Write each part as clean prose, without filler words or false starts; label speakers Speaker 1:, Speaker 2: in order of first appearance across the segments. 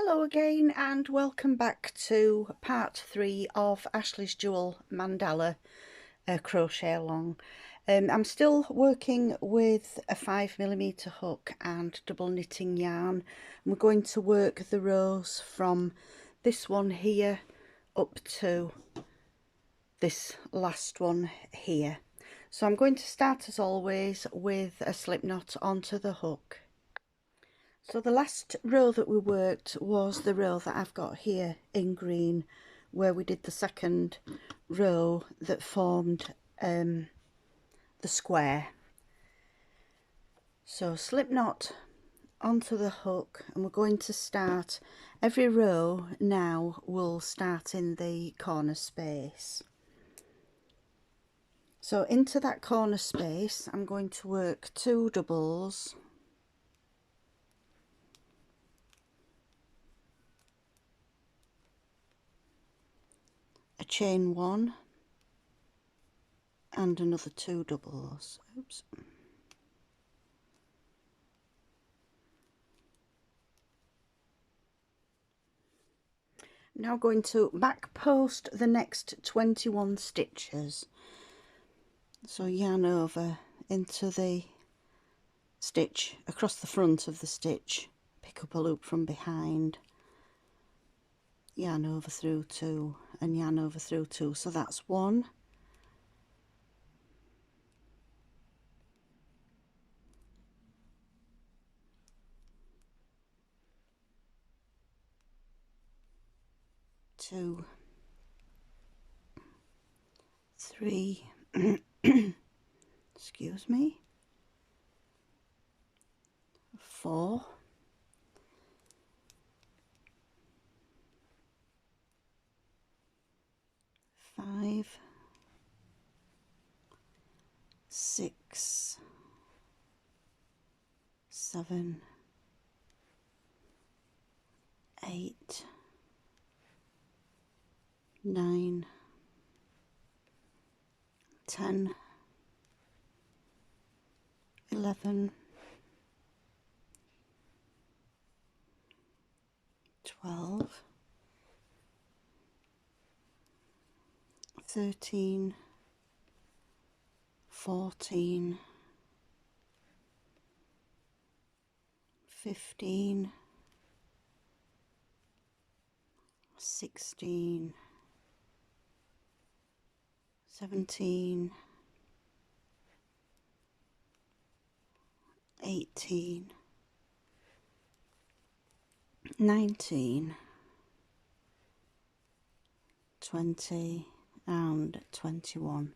Speaker 1: Hello again and welcome back to part 3 of Ashley's Jewel Mandala crochet along. I'm still working with a 5mm hook and double knitting yarn. We're going to work the rows from this one here up to this last one here. So I'm going to start as always with a slip knot onto the hook. So the last row that we worked was the row that I've got here in green, where we did the second row that formed the square. So slip knot onto the hook, and we're going to start every row now will start in the corner space. So into that corner space I'm going to work 2 doubles, a chain 1 and another 2 doubles. Oops. Now going to back post the next 21 stitches. So yarn over into the stitch across the front of the stitch, pick up a loop from behind, yarn over through 2 and yarn over through 2. So that's 1, 2, 3, excuse me, 4, 5, 6, 7, 8, 9, 10, 11, 12, 13, 14, 15, 16, 17, 18, 19, 20 and 21.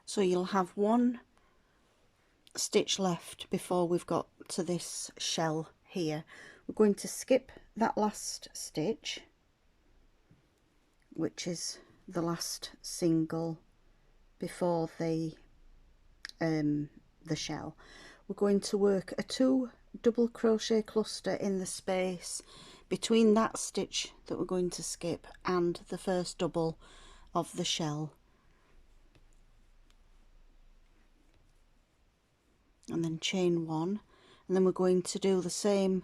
Speaker 1: So you'll have 1 stitch left before we've got to this shell here. We're going to skip that last stitch, which is the last single before the shell. We're going to work a 2 double crochet cluster in the space between that stitch that we're going to skip and the first double of the shell, and then chain 1, and then we're going to do the same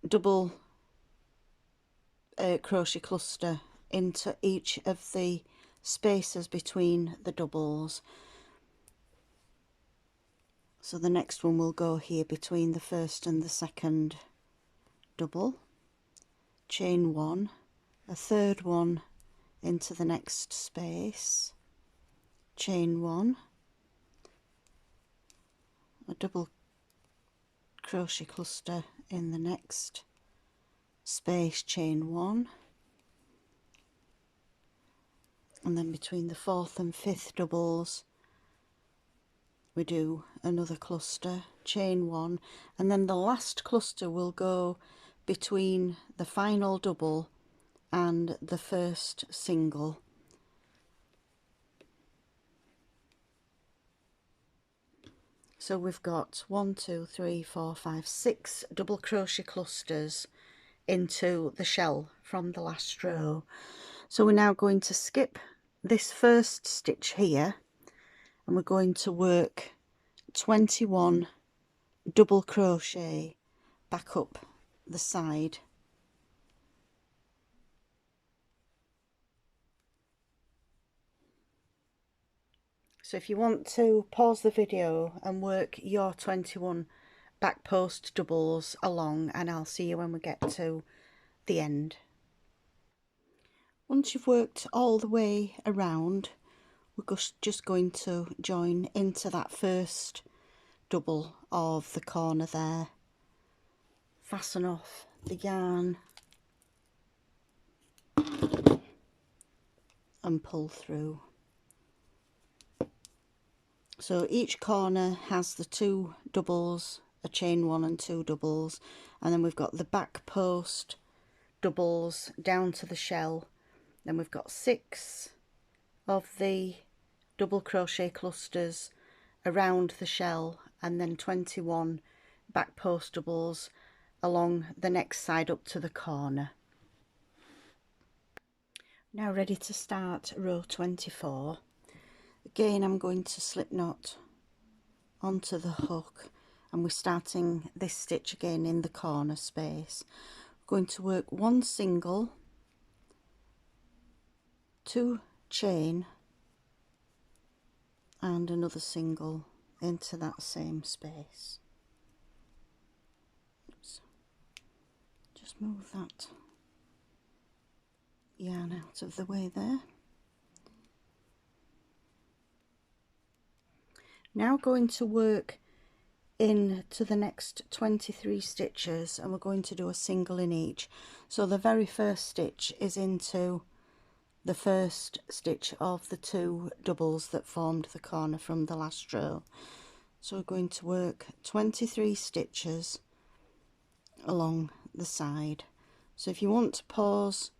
Speaker 1: double crochet cluster into each of the spaces between the doubles. So the next one will go here between the first and the second double, chain 1, a third one into the next space, chain 1, a double crochet cluster in the next space, chain 1, and then between the 4th and 5th doubles we do another cluster, chain 1, and then the last cluster will go between the final double and the first single. So we've got 1, 2, 3, 4, 5, 6 double crochet clusters into the shell from the last row. So we're now going to skip this first stitch here, and we're going to work 21 double crochet back up the side. So if you want to pause the video and work your 21 back post doubles along, and I'll see you when we get to the end. Once you've worked all the way around, we're just going to join into that first double of the corner there. Fasten off the yarn and pull through. So each corner has the 2 doubles, a chain 1 and 2 doubles, and then we've got the back post doubles down to the shell. Then we've got 6 of the double crochet clusters around the shell, and then 21 back post doubles along the next side up to the corner. Now ready to start row 24. Again, I'm going to slip knot onto the hook, and we're starting this stitch again in the corner space. We're going to work 1 single, 2 chain and another single into that same space. Oops. Just move that yarn out of the way there. Now going to work into the next 23 stitches, and we're going to do a single in each. So the very first stitch is into the first stitch of the 2 doubles that formed the corner from the last row. So we're going to work 23 stitches along the side. So if you want to pause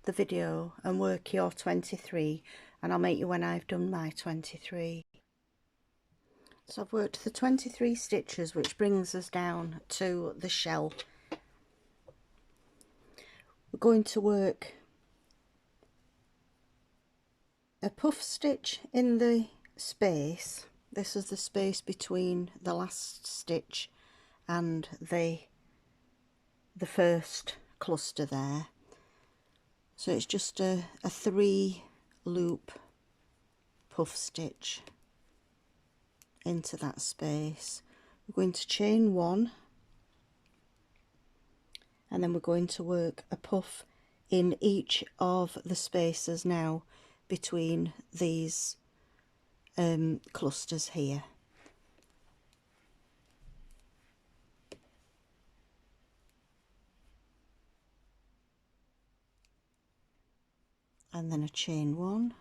Speaker 1: the video and work your 23, and I'll make you when I've done my 23. So I've worked the 23 stitches, which brings us down to the shell. We're going to work a puff stitch in the space. This is the space between the last stitch and the first cluster there. So it's just a 3 loop puff stitch into that space. We're going to chain 1, and then we're going to work a puff in each of the spaces now between these clusters here. And then a chain 1,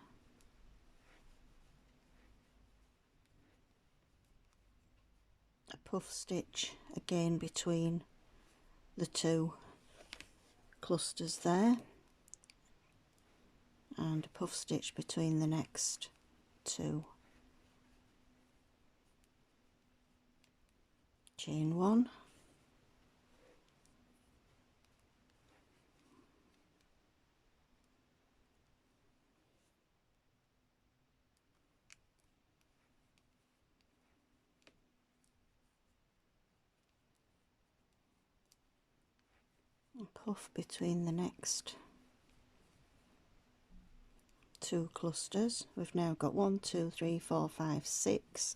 Speaker 1: a puff stitch again between the 2 clusters there, and a puff stitch between the next 2. Chain 1, and puff between the next 2 clusters. We've now got 1, 2, 3, 4, 5, 6.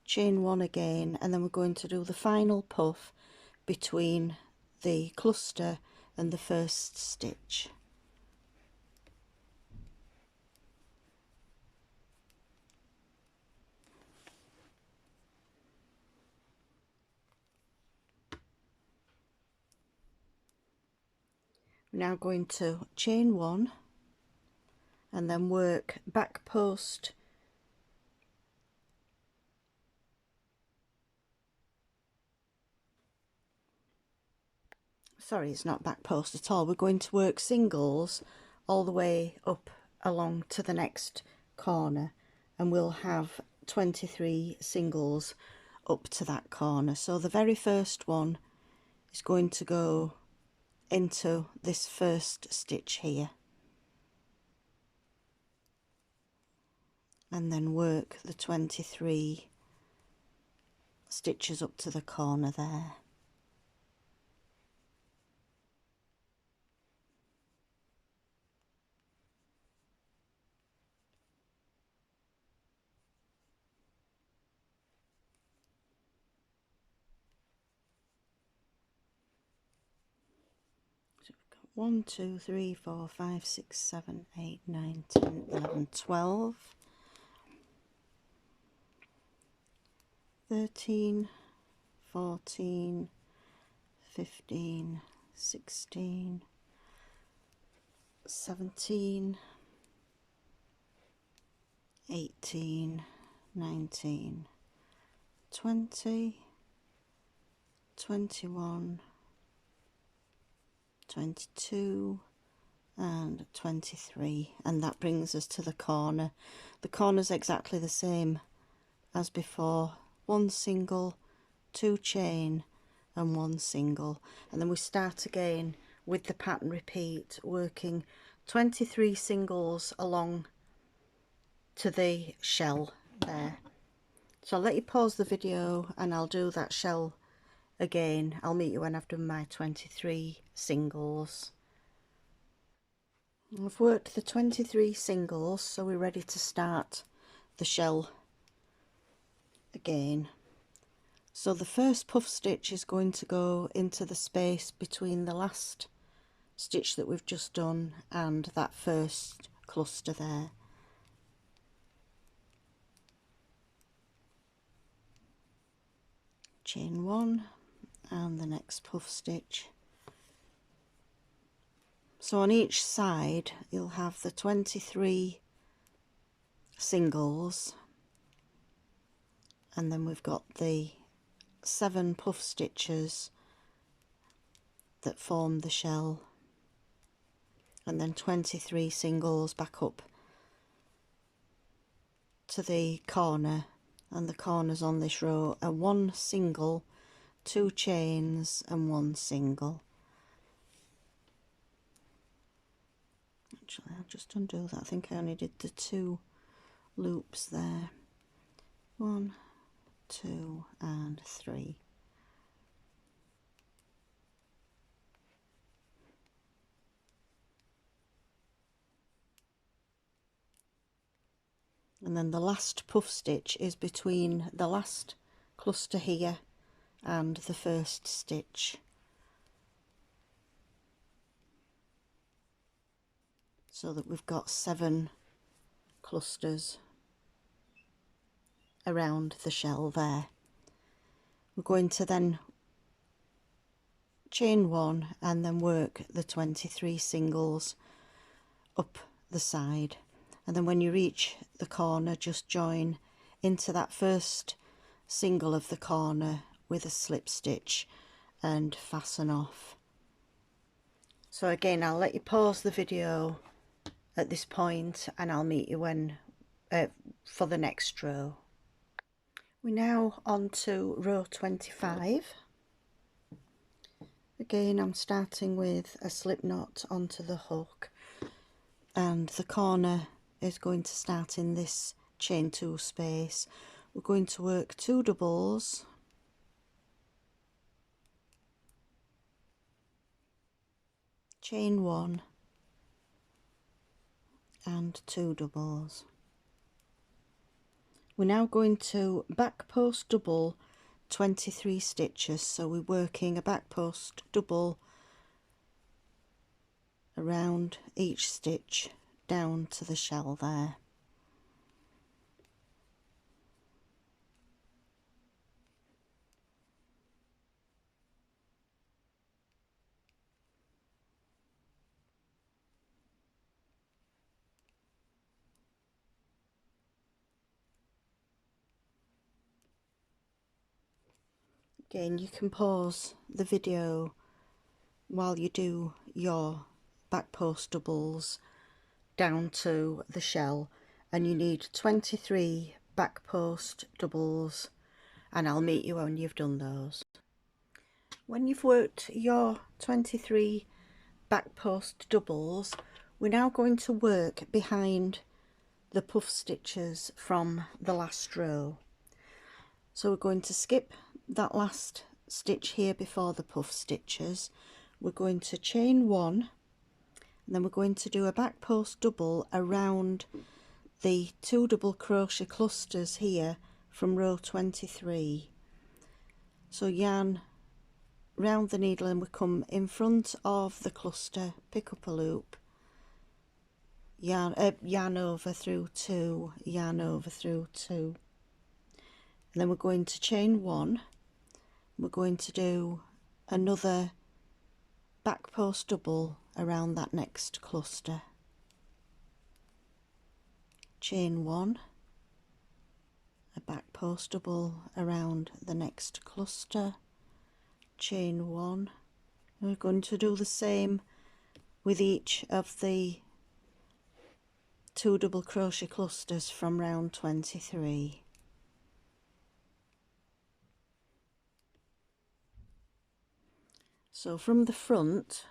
Speaker 1: Chain 1 again, and then we're going to do the final puff between the cluster and the first stitch. We're now going to chain 1 and then work back post sorry, it's not back post at all. We're going to work singles all the way up along to the next corner, and we'll have 23 singles up to that corner. So the very first one is going to go into this first stitch here, and then work the 23 stitches up to the corner there. 1, 2, 3, 4, 5, 6, 7, 8, 9, 10, 11, 12, 13, 14, 15, 16, 17, 18, 19, 20, 21, 22 and 23, and that brings us to the corner. The corner's exactly the same as before, 1 single, 2 chain and 1 single, and then we start again with the pattern repeat, working 23 singles along to the shell there. So I'll let you pause the video and I'll do that shell again. I'll meet you when I've done my 23 singles. I've worked the 23 singles, so we're ready to start the shell again. So the first puff stitch is going to go into the space between the last stitch that we've just done and that first cluster there. Chain 1 and the next puff stitch. So on each side you'll have the 23 singles, and then we've got the 7 puff stitches that form the shell, and then 23 singles back up to the corner, and the corners on this row are 1 single, 2 chains and 1 single. Actually, I'll just undo that. I think I only did the 2 loops there. 1, 2 and 3. And then the last puff stitch is between the last cluster here and the first stitch. So that we've got 7 clusters around the shell there. We're going to then chain 1 and then work the 23 singles up the side, and then when you reach the corner just join into that first single of the corner with a slip stitch and fasten off. So again, I'll let you pause the video at this point and I'll meet you when for the next row. We're now on to row 25. Again, I'm starting with a slip knot onto the hook, and the corner is going to start in this chain 2 space. We're going to work 2 doubles, chain 1 and 2 doubles. We're now going to back post double 23 stitches, so we're working a back post double around each stitch down to the shell there. Again, you can pause the video while you do your back post doubles down to the shell, and you need 23 back post doubles, and I'll meet you when you've done those. When you've worked your 23 back post doubles, we're now going to work behind the puff stitches from the last row. So we're going to skip that last stitch here before the puff stitches. We're going to chain 1 and then we're going to do a back post double around the 2 double crochet clusters here from row 23. So yarn round the needle and we come in front of the cluster, pick up a loop, yarn over through 2, yarn over through 2, and then we're going to chain 1. We're going to do another back post double around that next cluster, chain 1, a back post double around the next cluster, chain 1. We're going to do the same with each of the 2 double crochet clusters from round 23. So from the front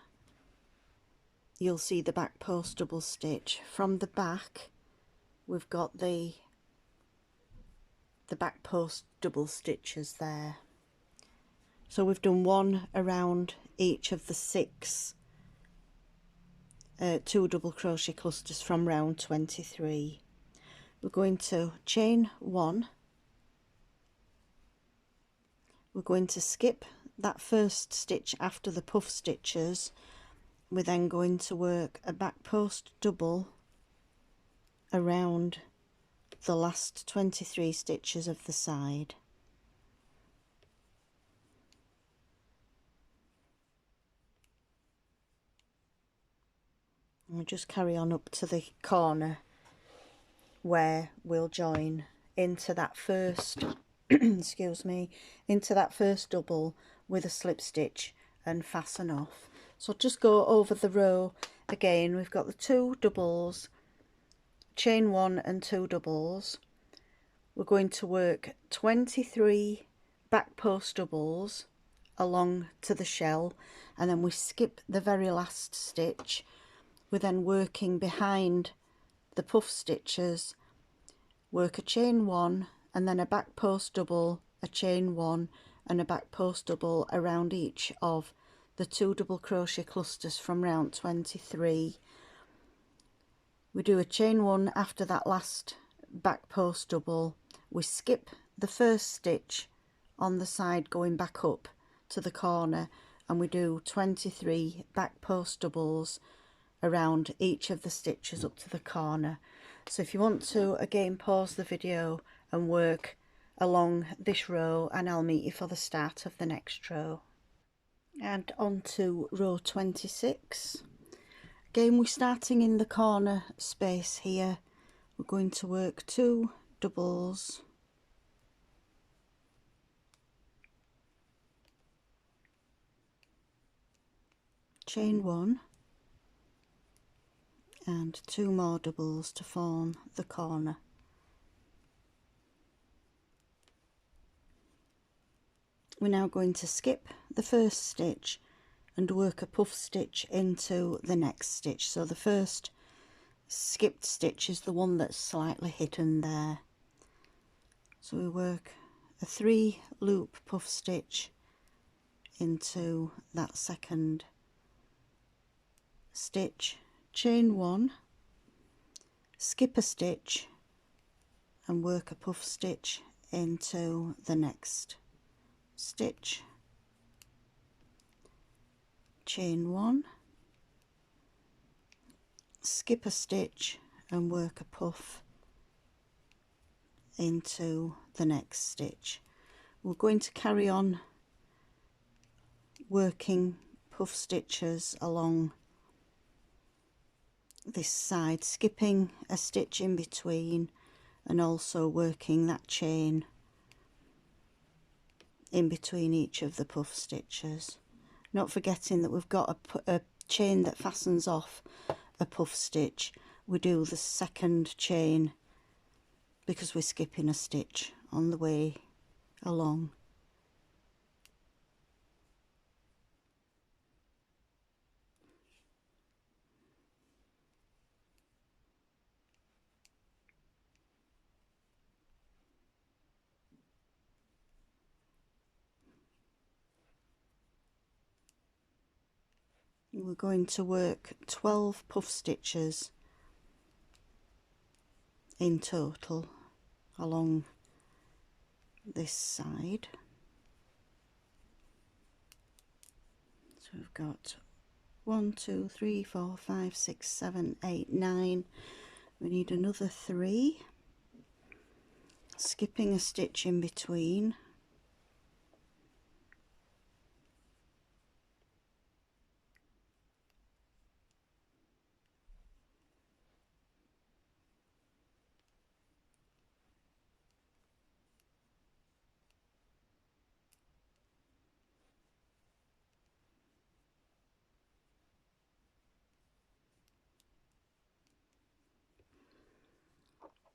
Speaker 1: you'll see the back post double stitch. From the back we've got the back post double stitches there. So we've done one around each of the 6 2 double crochet clusters from round 23. We're going to chain 1. We're going to skip that first stitch after the puff stitches. We're then going to work a back post double around the last 23 stitches of the side. And we'll just carry on up to the corner where we'll join into that first excuse me, into that first double with a slip stitch and fasten off. So just go over the row again. We've got the 2 doubles, chain 1 and 2 doubles. We're going to work 23 back post doubles along to the shell, and then we skip the very last stitch. We're then working behind the puff stitches, work a chain 1 and then a back post double, a chain 1 and a back post double around each of the 2 double crochet clusters from round 23. We do a chain 1 after that last back post double. We skip the first stitch on the side going back up to the corner, and we do 23 back post doubles around each of the stitches up to the corner. So if you want to, again, pause the video and work along this row, and I'll meet you for the start of the next row. And on to row 26. Again, we're starting in the corner space here. We're going to work 2 doubles, chain 1 and 2 more doubles to form the corner. We're now going to skip the first stitch and work a puff stitch into the next stitch. So the first skipped stitch is the one that's slightly hidden there. So we work a 3 loop puff stitch into that second stitch, chain 1, skip a stitch and work a puff stitch into the next stitch, chain 1, skip a stitch and work a puff into the next stitch. We're going to carry on working puff stitches along this side, skipping a stitch in between and also working that chain in between each of the puff stitches, not forgetting that we've got a chain that fastens off a puff stitch. We do the second chain because we're skipping a stitch on the way along. We're going to work 12 puff stitches in total along this side. So we've got 1, 2, 3, 4, 5, 6, 7, 8, 9. We need another 3, skipping a stitch in between.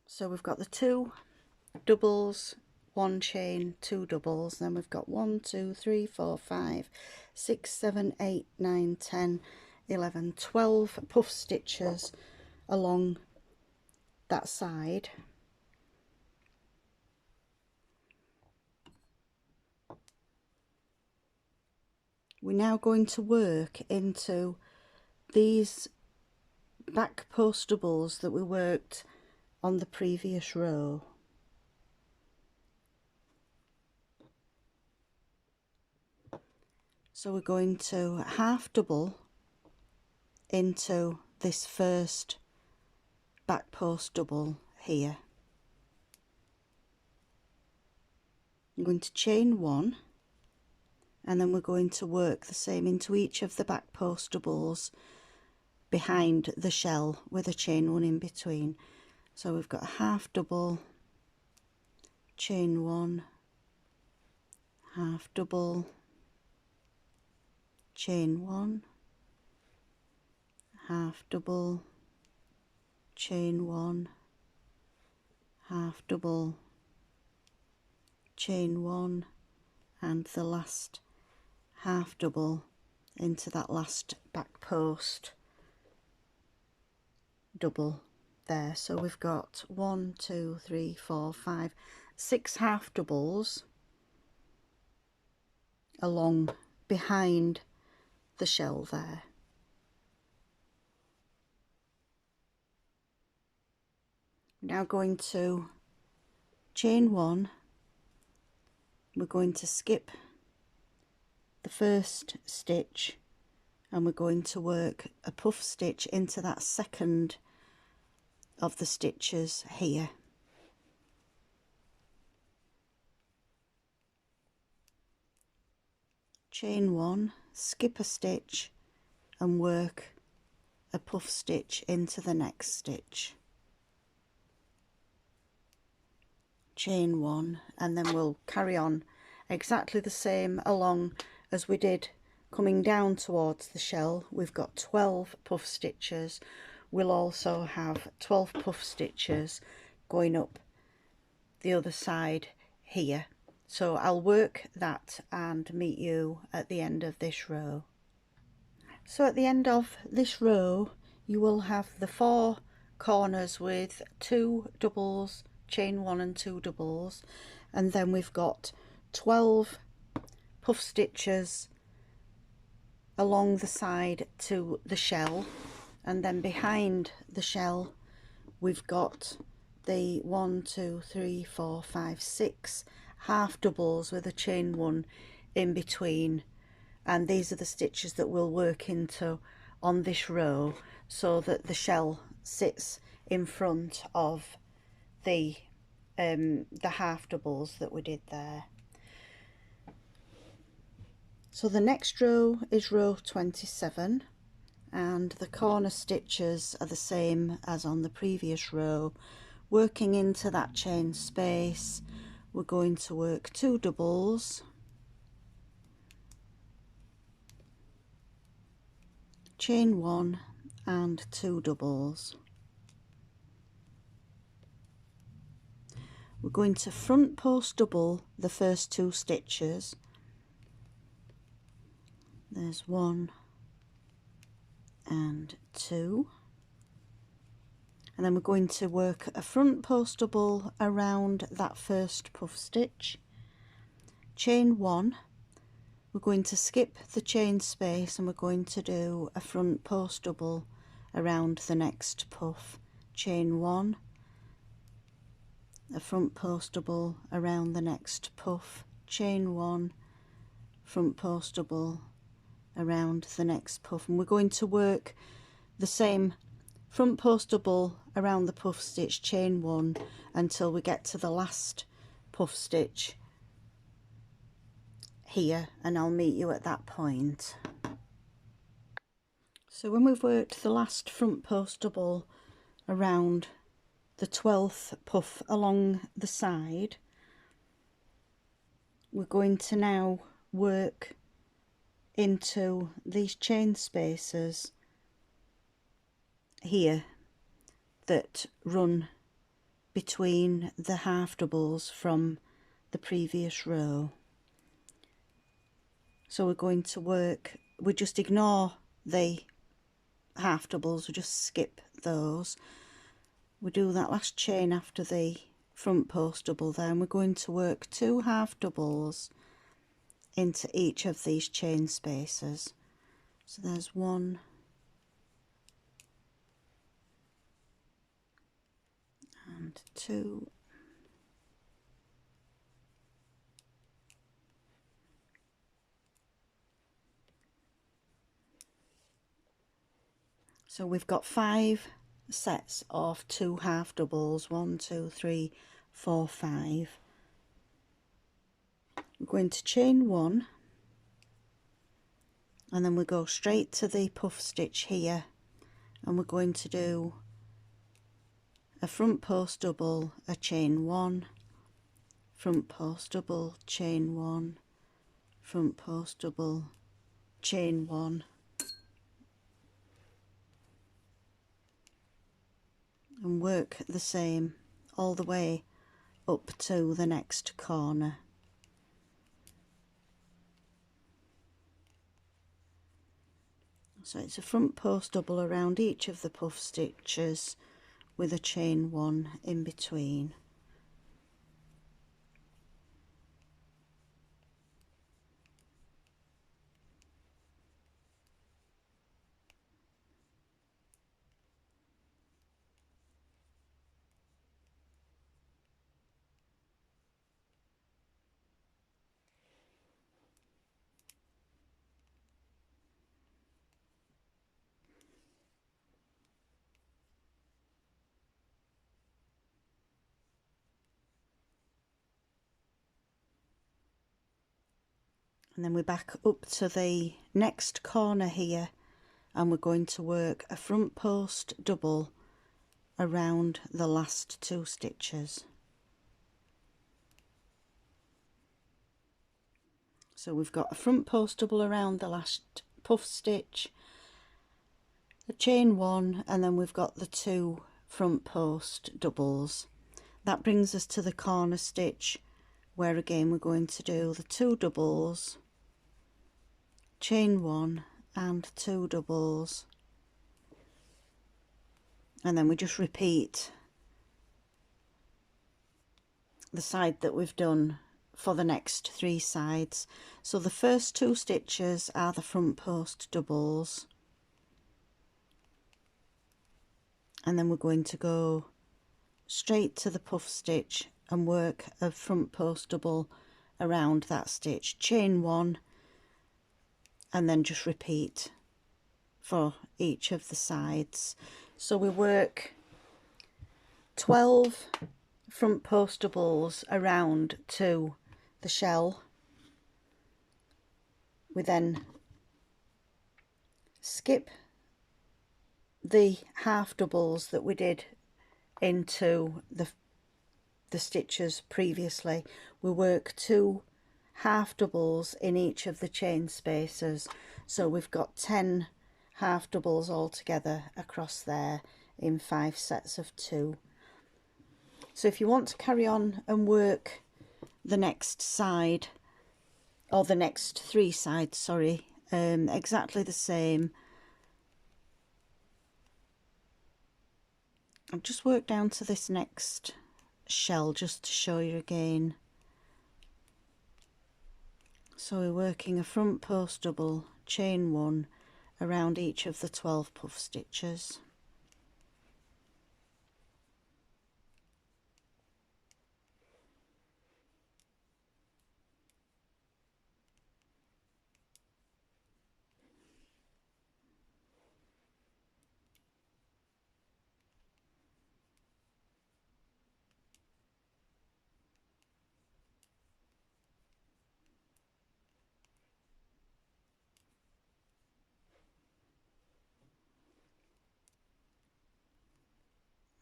Speaker 1: So we've got the 2 doubles, 1 chain, 2 doubles, then we've got 1, 2, 3, 4, 5, 6, 7, 8, 9, 10, 11, 12 puff stitches along that side. We're now going to work into these back post doubles that we worked on the previous row. So we're going to half double into this first back post double here. I'm going to chain 1, and then we're going to work the same into each of the back post doubles behind the shell with a chain 1 in between. So we've got a half double, chain 1, half double, chain 1, half double, chain 1, half double, chain 1, and the last half double into that last back post double there. So we've got 1, 2, 3, 4, 5, 6 half doubles along behind the shell there. Now going to chain 1, we're going to skip the first stitch and we're going to work a puff stitch into that second of the stitches here. Chain 1, skip a stitch and work a puff stitch into the next stitch. Chain 1, and then we'll carry on exactly the same along as we did coming down towards the shell. We've got 12 puff stitches. We'll also have 12 puff stitches going up the other side here. So I'll work that and meet you at the end of this row. So at the end of this row you will have the 4 corners with 2 doubles, chain 1 and 2 doubles, and then we've got 12 puff stitches along the side to the shell, and then behind the shell we've got the 1, 2, 3, 4, 5, 6 half doubles with a chain 1 in between, and these are the stitches that we'll work into on this row so that the shell sits in front of the half doubles that we did there. So the next row is row 27, and the corner stitches are the same as on the previous row. Working into that chain space, we're going to work 2 doubles, chain 1 and 2 doubles. We're going to front post double the first 2 stitches. There's 1 and 2, and then we're going to work a front post double around that first puff stitch, chain 1, we're going to skip the chain space and we're going to do a front post double around the next puff, chain 1, a front post double around the next puff, chain 1, front post double around the next puff, and we're going to work the same front post double around the puff stitch, chain 1 until we get to the last puff stitch here, and I'll meet you at that point. So when we've worked the last front post double around the 12th puff along the side, we're going to now work into these chain spaces here that run between the half doubles from the previous row. So we're going to work, we just ignore the half doubles, we just skip those. We do that last chain after the front post double, then we're going to work 2 half doubles into each of these chain spaces. So there's 1 and 2, so we've got 5 sets of 2 half doubles, 1, 2, 3, 4, 5. We're going to chain 1, and then we go straight to the puff stitch here, and we're going to do a front post double, a chain 1, front post double, chain 1, front post double, chain 1, and work the same all the way up to the next corner. So it's a front post double around each of the puff stitches with a chain 1 in between. And then we're back up to the next corner here, and we're going to work a front post double around the last 2 stitches. So we've got a front post double around the last puff stitch, a chain 1, and then we've got the 2 front post doubles. That brings us to the corner stitch, where again we're going to do the 2 doubles, chain 1 and 2 doubles, and then we just repeat the side that we've done for the next 3 sides. So the first 2 stitches are the front post doubles, and then we're going to go straight to the puff stitch and work a front post double around that stitch, chain 1, and then just repeat for each of the sides. So we work 12 front post doubles around to the shell. We then skip the half doubles that we did into the stitches previously. We work 2 half doubles in each of the chain spaces, so we've got 10 half doubles altogether across there in 5 sets of 2. So if you want to carry on and work the next side, or the next 3 sides, sorry, exactly the same, I've just worked down to this next shell just to show you again. So we're working a front post double, chain 1 around each of the 12 puff stitches.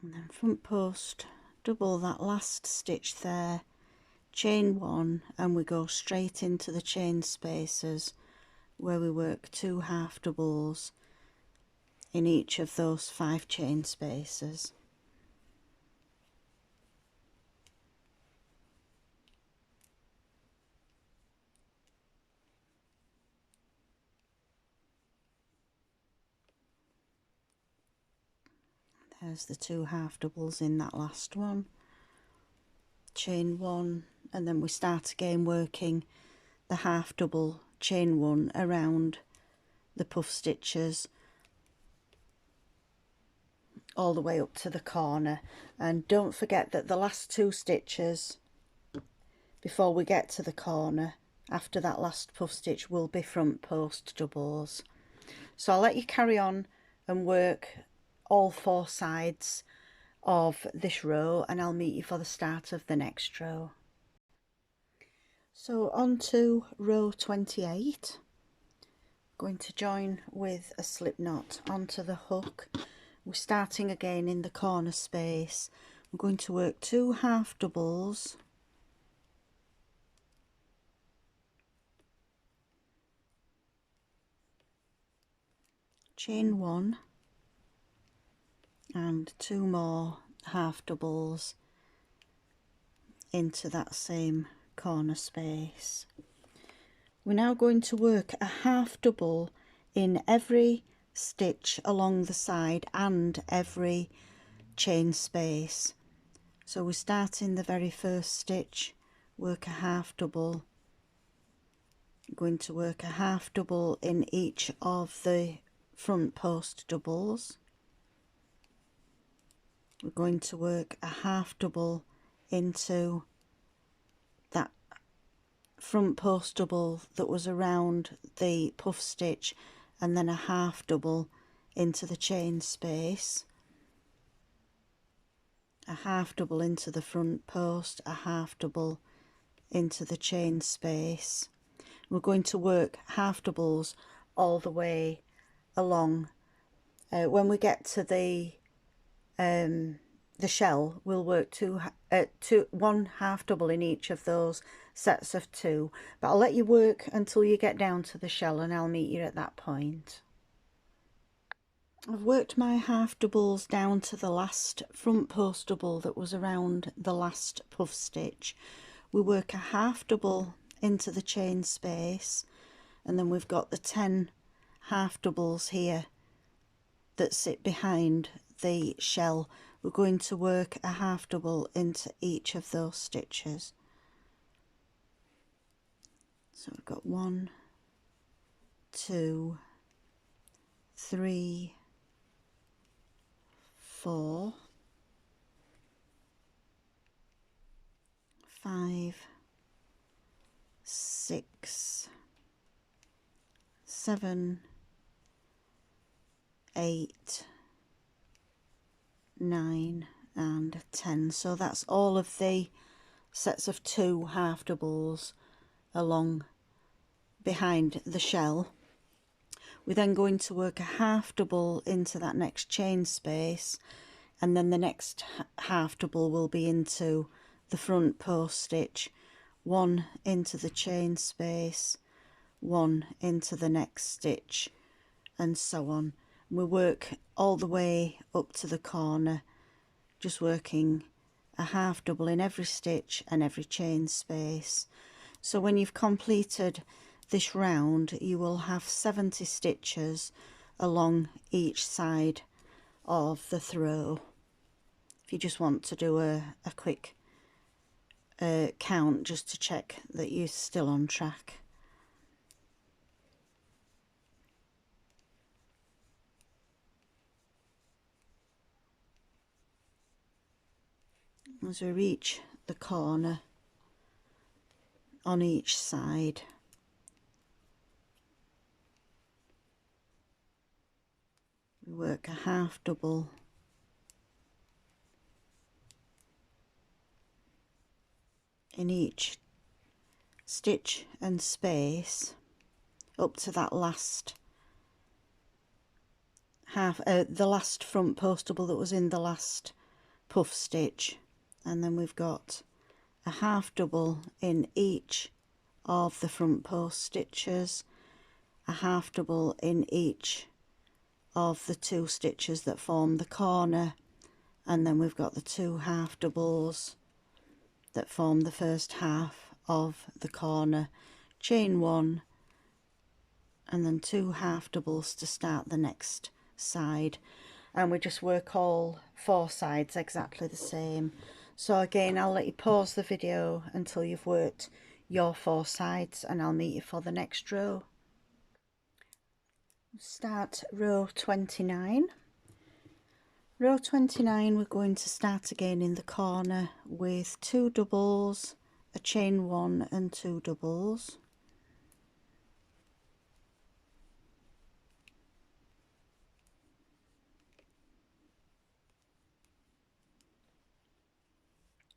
Speaker 1: and then front post double that last stitch there, chain 1, and we go straight into the chain spaces where we work 2 half doubles in each of those 5 chain spaces. There's the 2 half doubles in that last one, chain 1, and then we start again working the half double, chain 1 around the puff stitches all the way up to the corner. And don't forget that the last 2 stitches before we get to the corner after that last puff stitch will be front post doubles. So I'll let you carry on and work all 4 sides of this row, and I'll meet you for the start of the next row. So on to row 28, going to join with a slip knot onto the hook. We're starting again in the corner space. We're going to work 2 half doubles, chain 1, and 2 more half doubles into that same corner space. We're now going to work a half double in every stitch along the side and every chain space. So we start in the very first stitch, work a half double, going to work a half double in each of the front post doubles. We're going to work a half double into that front post double that was around the puff stitch, and then a half double into the chain space, a half double into the front post, a half double into the chain space. We're going to work half doubles all the way along. When we get to the shell, we'll work 1 half double in each of those sets of 2, but I'll let you work until you get down to the shell and I'll meet you at that point. I've worked my half doubles down to the last front post double that was around the last puff stitch. We work a half double into the chain space, and then we've got the 10 half doubles here that sit behind the shell. We're going to work a half double into each of those stitches. So we've got 1, 2, 3, 4, 5, 6, 7, 8, 9 and 10. So that's all of the sets of 2 half doubles along behind the shell. We're then going to work a half double into that next chain space, and then the next half double will be into the front post stitch, 1 into the chain space, 1 into the next stitch, and so on. We work all the way up to the corner, just working a half double in every stitch and every chain space. So when you've completed this round, you will have 70 stitches along each side of the throw. If you just want to do a quick count just to check that you're still on track. As we reach the corner on each side, we work a half double in each stitch and space up to that last half, the last front post double that was in the last puff stitch, and then we've got a half double in each of the front post stitches, a half double in each of the 2 stitches that form the corner, and then we've got the 2 half doubles that form the first half of the corner, chain 1, and then 2 half doubles to start the next side, and we just work all 4 sides exactly the same. So again, I'll let you pause the video until you've worked your 4 sides, and I'll meet you for the next row. Start row 29. Row 29, we're going to start again in the corner with 2 doubles, a chain 1 and 2 doubles.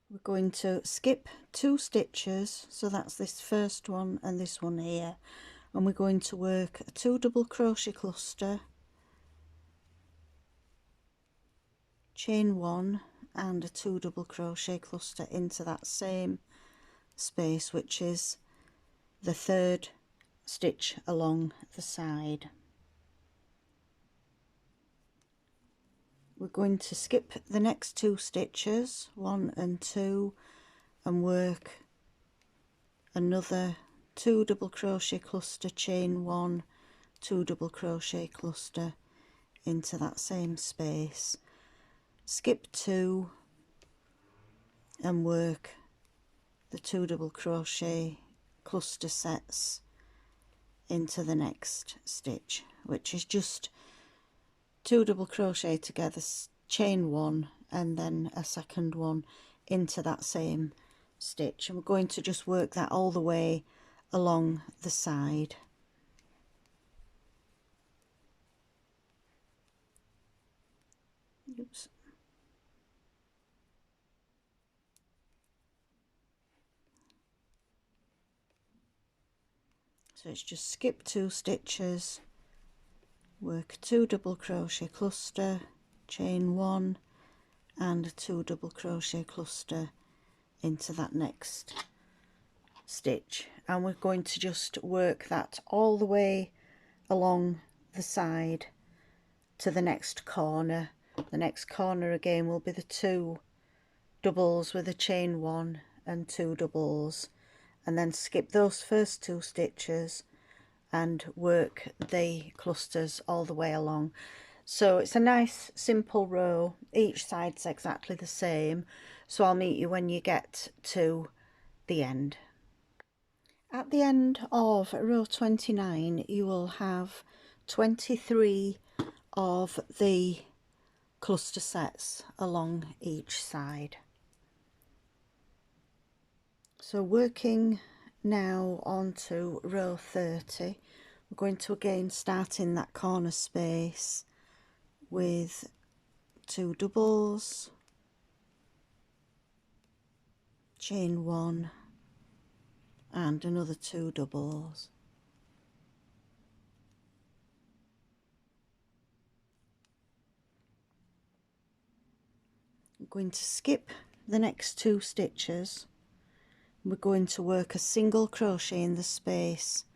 Speaker 1: We're going to skip 2 stitches, so that's this first one and this one here, and we're going to work a 2 double crochet cluster, chain 1 and a 2 double crochet cluster into that same space, which is the 3rd stitch along the side. We're going to skip the next 2 stitches, 1 and 2, and work another 2 double crochet cluster, chain 1, 2 double crochet cluster into that same space, skip 2 and work the 2 double crochet cluster sets into the next stitch, which is just 2 double crochet together, chain 1 and then a second one into that same stitch, and we're going to just work that all the way along the side. Oops. So it's just skip 2 stitches, work a 2 double crochet cluster, chain 1 and a 2 double crochet cluster into that next stitch, and we're going to just work that all the way along the side to the next corner. The next corner again will be the 2 doubles with a chain 1 and 2 doubles, and then skip those first 2 stitches and work the clusters all the way along. So it's a nice simple row, each side's exactly the same, so I'll meet you when you get to the end. At the end of row 29 you will have 23 of the cluster sets along each side. So working now on to row 30, we're going to again start in that corner space with 2 doubles, chain 1 and another 2 doubles. I'm going to skip the next 2 stitches. We're going to work a single crochet in the space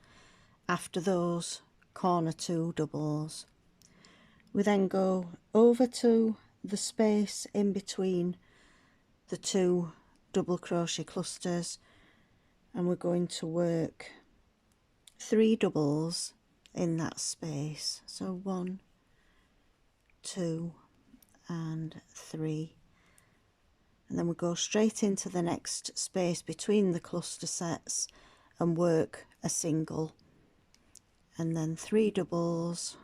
Speaker 1: after those corner 2 doubles. We then go over to the space in between the 2 double crochet clusters, and we're going to work 3 doubles in that space. So 1, 2 and 3, and then we go straight into the next space between the cluster sets and work a single, and then 3 doubles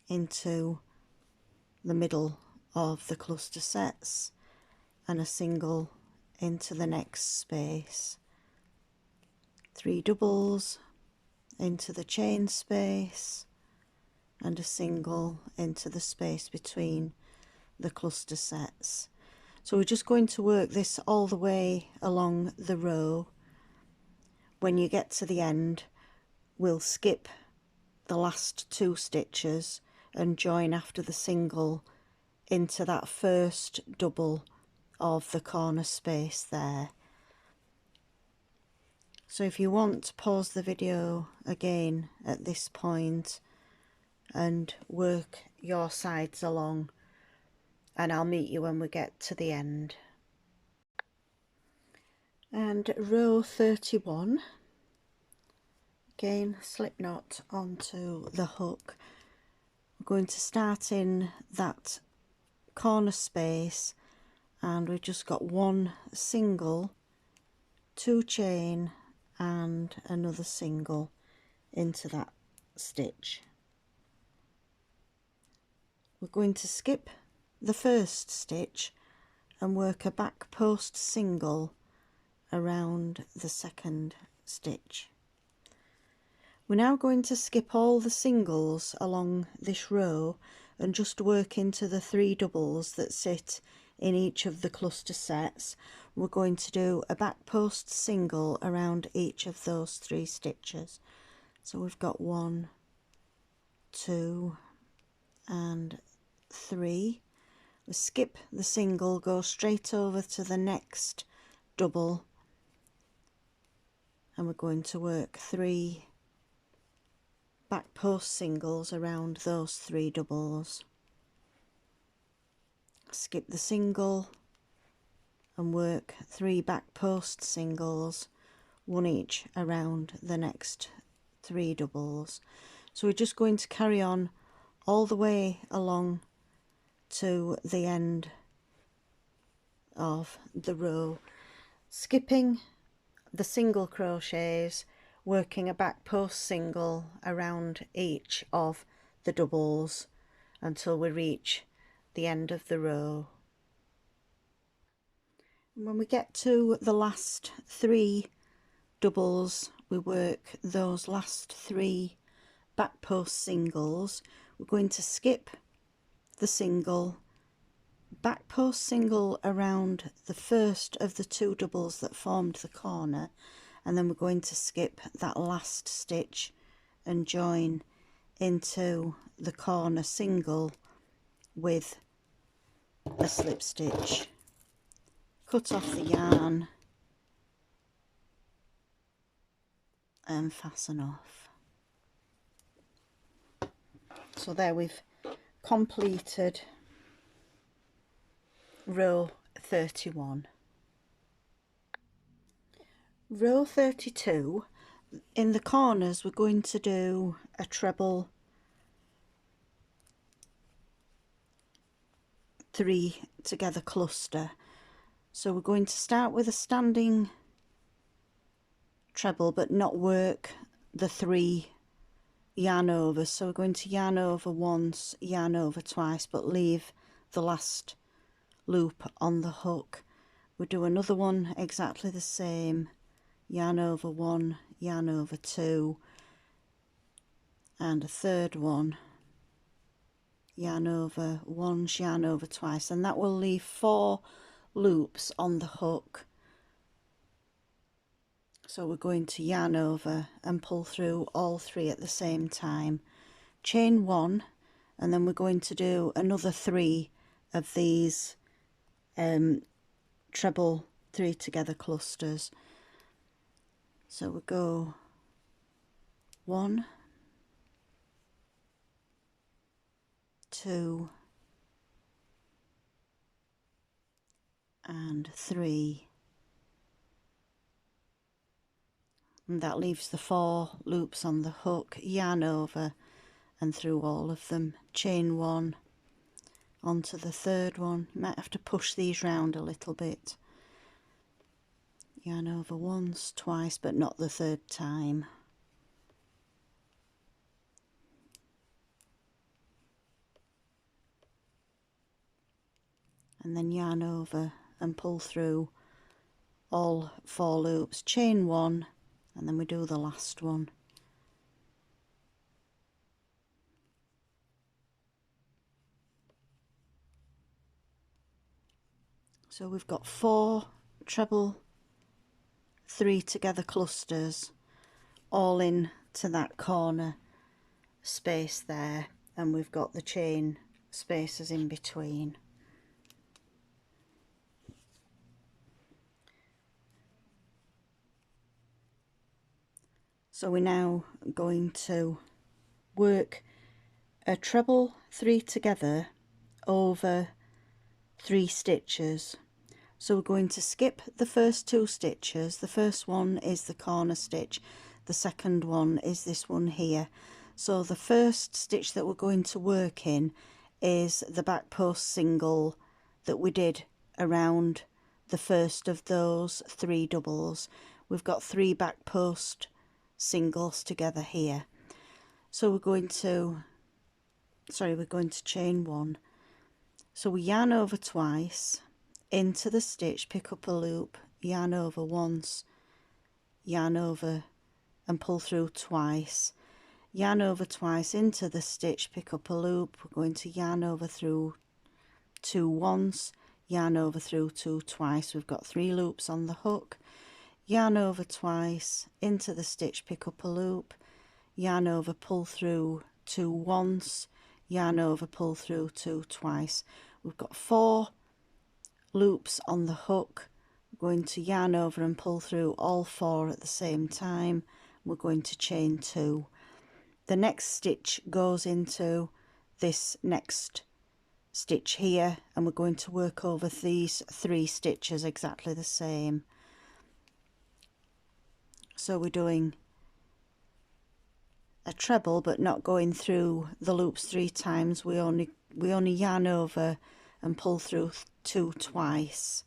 Speaker 1: into the middle of the cluster sets and a single into the next space, 3 doubles into the chain space and a single into the space between the cluster sets. So we're just going to work this all the way along the row. When you get to the end, we'll skip the last 2 stitches and join after the single into that first double of the corner space there. So if you want to pause the video again at this point and work your sides along, and I'll meet you when we get to the end. And row 31, again slip knot onto the hook. We're going to start in that corner space, and we've just got one single, 2 chain and another single into that stitch. We're going to skip the first stitch and work a back post single around the second stitch. We're now going to skip all the singles along this row and just work into the 3 doubles that sit in each of the cluster sets. We're going to do a back post single around each of those 3 stitches. So we've got 1, 2 and 3. We skip the single, go straight over to the next double, and we're going to work 3 back post singles around those 3 doubles. Skip the single and work 3 back post singles, 1 each around the next 3 doubles. So we're just going to carry on all the way along to the end of the row, skipping the single crochets, working a back post single around each of the doubles until we reach the end of the row. And when we get to the last 3 doubles, we work those last 3 back post singles. We're going to skip the single, back post single around the first of the 2 doubles that formed the corner, and then we're going to skip that last stitch and join into the corner single with a slip stitch. Cut off the yarn and fasten off. So there we've completed row 31. Row 32, in the corners we're going to do a treble 3 together cluster. So we're going to start with a standing treble but not work the 3 yarn overs. So we're going to yarn over once, yarn over twice, but leave the last loop on the hook. We'll do another one exactly the same, yarn over 1, yarn over 2, and a third one, yarn over once, yarn over twice, and that will leave 4 loops on the hook. So we're going to yarn over and pull through all 3 at the same time, chain 1, and then we're going to do another 3 of these treble 3 together clusters. So we go 1, 2 and 3, and that leaves the 4 loops on the hook, yarn over and through all of them, chain 1 onto the third one. You might have to push these round a little bit, yarn over once, twice, but not the third time. And then yarn over and pull through all 4 loops, chain 1, and then we do the last one. So we've got 4 treble 3 together clusters all in to that corner space there, and we've got the chain spaces in between. So we're now going to work a treble 3 together over 3 stitches. So we're going to skip the first 2 stitches. The first one is the corner stitch, the second one is this one here. So the first stitch that we're going to work in is the back post single that we did around the first of those 3 doubles. We've got 3 back post singles together here. So we're going to chain 1. So we yarn over twice into the stitch, pick up a loop, yarn over once, yarn over and pull through twice, yarn over twice into the stitch, pick up a loop. We're going to yarn over through 2 once, yarn over through 2 twice. We've got 3 loops on the hook, yarn over twice into the stitch, pick up a loop, yarn over, pull through 2 once, yarn over, pull through 2 twice. We've got 4 loops on the hook. We're going to yarn over and pull through all 4 at the same time. We're going to chain 2. The next stitch goes into this next stitch here, and we're going to work over these 3 stitches exactly the same. So we're doing a treble but not going through the loops 3 times. We only yarn over and pull through 2 twice,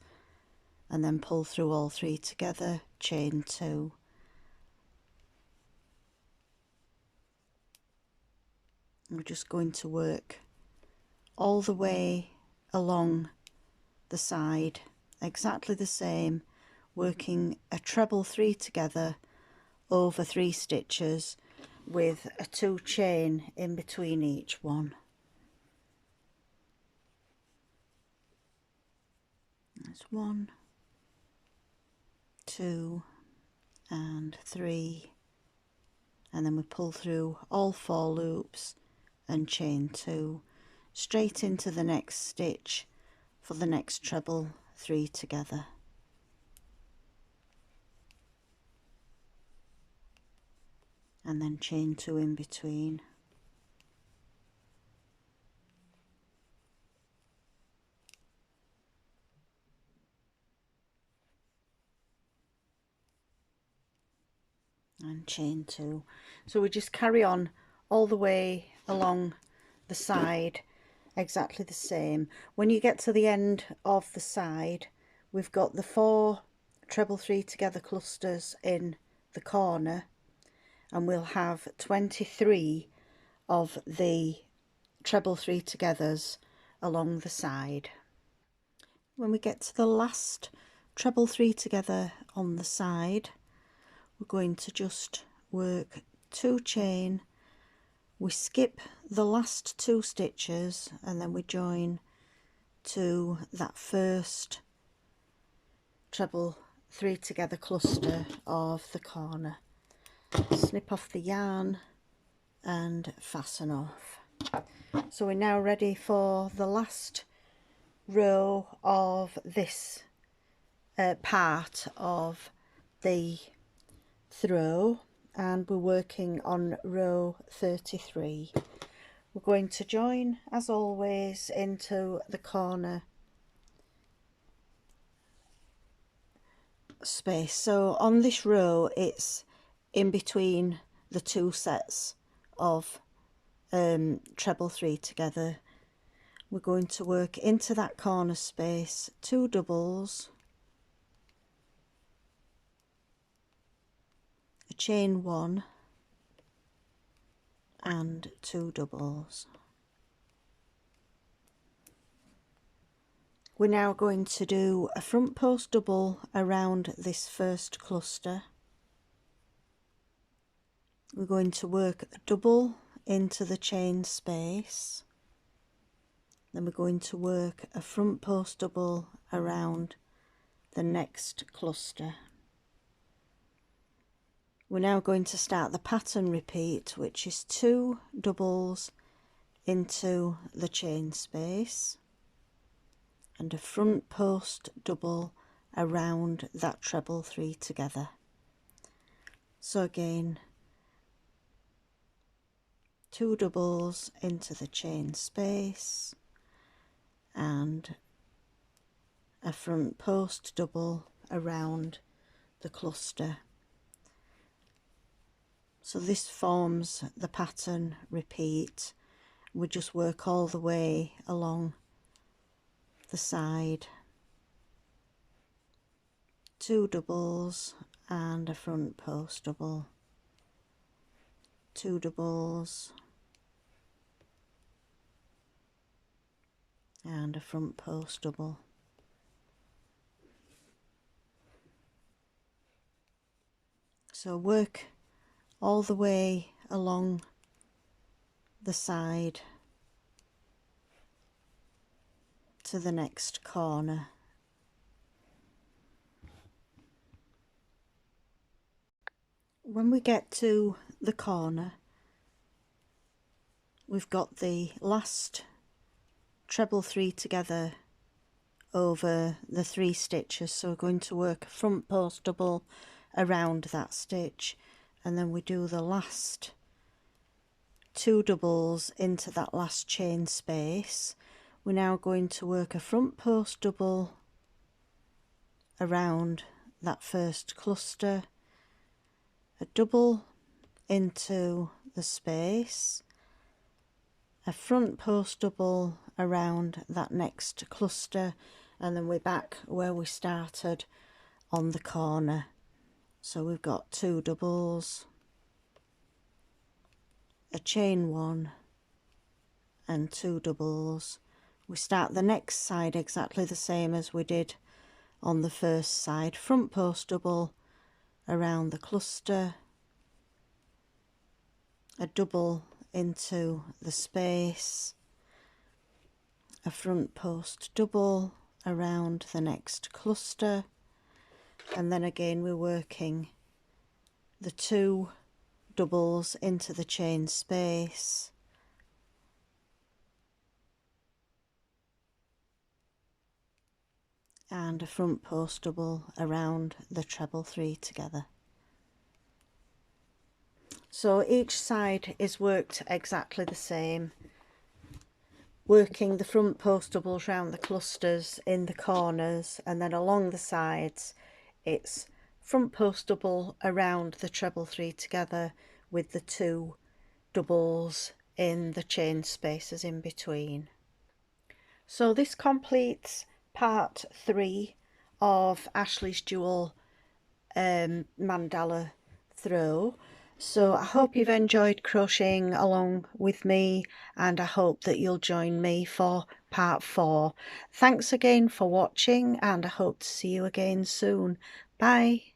Speaker 1: and then pull through all 3 together, chain 2. We're just going to work all the way along the side exactly the same, working a treble 3 together over 3 stitches with a 2 chain in between each one. There's 1, 2 and 3, and then we pull through all 4 loops and chain 2 straight into the next stitch for the next treble 3 together. And then chain 2 in between. And chain 2. So we just carry on all the way along the side exactly the same. When you get to the end of the side, we've got the 4 treble 3 together clusters in the corner, and we'll have 23 of the treble 3 togethers along the side. When we get to the last treble 3 together on the side, we're going to just work 2 chain. We skip the last 2 stitches and then we join to that first treble 3 together cluster of the corner. Snip off the yarn and fasten off. So we're now ready for the last row of this part of the throw, and we're working on row 33. We're going to join as always into the corner space. So on this row it's in between the 2 sets of treble 3 together. We're going to work into that corner space 2 doubles, a chain 1 and 2 doubles. We're now going to do a front post double around this first cluster. We're going to work a double into the chain space, then we're going to work a front post double around the next cluster. We're now going to start the pattern repeat, which is 2 doubles into the chain space and a front post double around that treble 3 together. So again, 2 doubles into the chain space and a front post double around the cluster. So this forms the pattern repeat. We just work all the way along the side. 2 doubles and a front post double, 2 doubles and a front post double. So work all the way along the side to the next corner. When we get to the corner, we've got the last treble 3 together over the 3 stitches, so we're going to work a front post double around that stitch, and then we do the last 2 doubles into that last chain space. We're now going to work a front post double around that first cluster, a double into the space, a front post double around that next cluster, and then we're back where we started on the corner. So we've got 2 doubles, a chain 1 and 2 doubles. We start the next side exactly the same as we did on the first side. Front post double around the cluster, a double into the space, a front post double around the next cluster, and then again we're working the 2 doubles into the chain space, and a front post double around the treble 3 together. So each side is worked exactly the same, working the front post doubles round the clusters in the corners, and then along the sides it's front post double around the treble 3 together with the 2 doubles in the chain spaces in between. So this completes part 3 of Ashley's Jewel mandala throw. So I hope you've enjoyed crocheting along with me, and I hope that you'll join me for part 4. Thanks again for watching, and I hope to see you again soon. Bye.